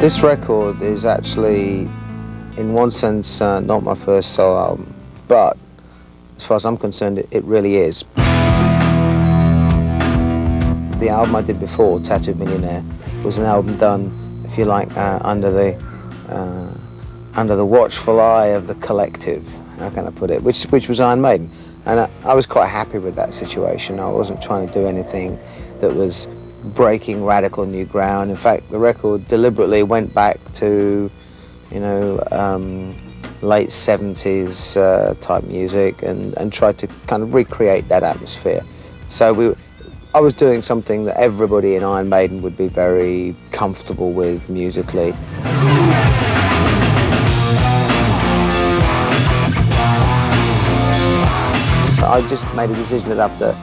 This record is actually, in one sense, not my first solo album, but as far as I'm concerned, it really is. The album I did before, Tattooed Millionaire, was an album done, if you like, under the watchful eye of the collective, how can I put it, which was Iron Maiden. And I was quite happy with that situation. I wasn't trying to do anything that was breaking radical new ground. In fact, the record deliberately went back to, you know, late 70s type music and tried to kind of recreate that atmosphere. So I was doing something that everybody in Iron Maiden would be very comfortable with musically. I just made a decision that after,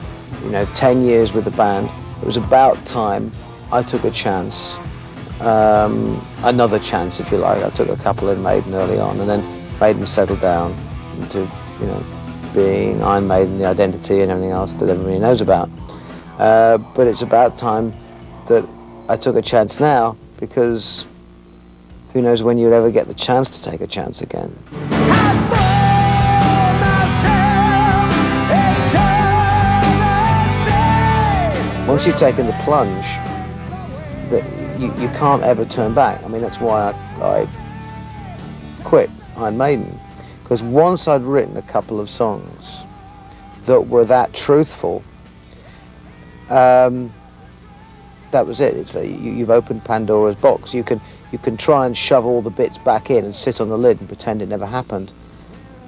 10 years with the band, it was about time I took a chance, another chance, if you like. I took a couple in Maiden early on, and then Maiden settled down into, being Iron Maiden, the identity and everything else that everybody knows about. But it's about time that I took a chance now, because who knows when you'll ever get the chance to take a chance again. Once you've taken the plunge, that you can't ever turn back. I mean, that's why I quit Iron Maiden, because once I'd written a couple of songs that were that truthful, that was it. It's you've opened Pandora's box. You can try and shove all the bits back in and sit on the lid and pretend it never happened,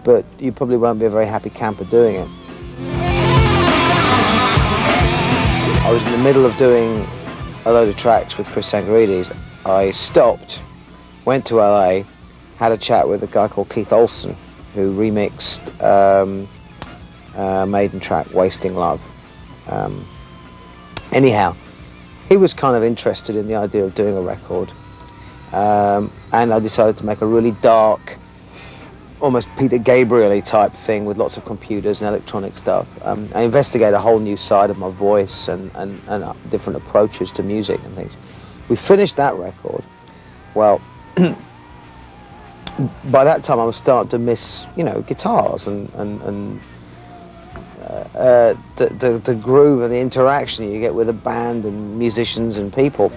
but you probably won't be a very happy camper doing it. I was in the middle of doing a load of tracks with Chris Sangarides. I stopped, went to LA, had a chat with a guy called Keith Olsen, who remixed Maiden track Wasting Love. Anyhow, he was kind of interested in the idea of doing a record, and I decided to make a really dark, almost Peter Gabriel-y type thing with lots of computers and electronic stuff. I investigate a whole new side of my voice and different approaches to music and things. We finished that record. Well, by that time I was starting to miss, guitars and the groove and the interaction you get with a band and musicians and people.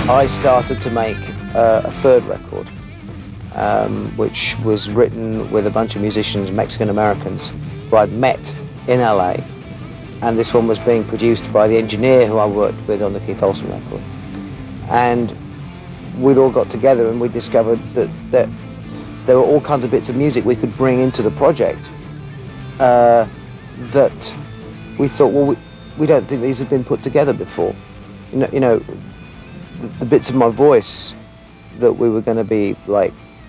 I started to make a third record, which was written with a bunch of musicians, Mexican-Americans, who I'd met in LA, and this one was being produced by the engineer who I worked with on the Keith Olsen record. And we'd all got together and we discovered that there were all kinds of bits of music we could bring into the project that we thought, well, we don't think these had been put together before. The bits of my voice that we were going to be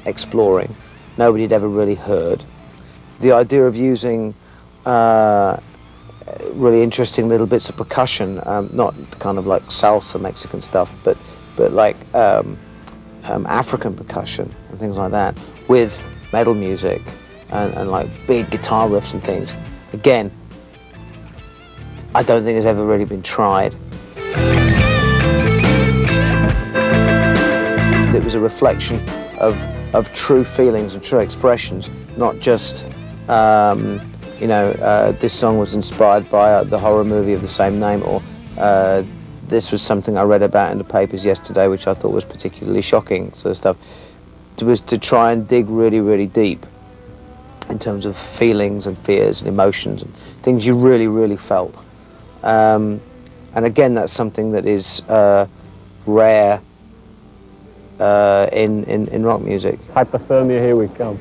exploring, nobody had ever really heard. The idea of using really interesting little bits of percussion, not kind of like salsa Mexican stuff, but like African percussion and things like that, with metal music and like big guitar riffs and things. Again, I don't think it's ever really been tried. It was a reflection of true feelings and true expressions, not just, this song was inspired by the horror movie of the same name, or this was something I read about in the papers yesterday, which I thought was particularly shocking, sort of stuff. It was to try and dig really, really deep in terms of feelings and fears and emotions and things you really, really felt. And again, that's something that is rare in rock music. Hypothermia, here we come.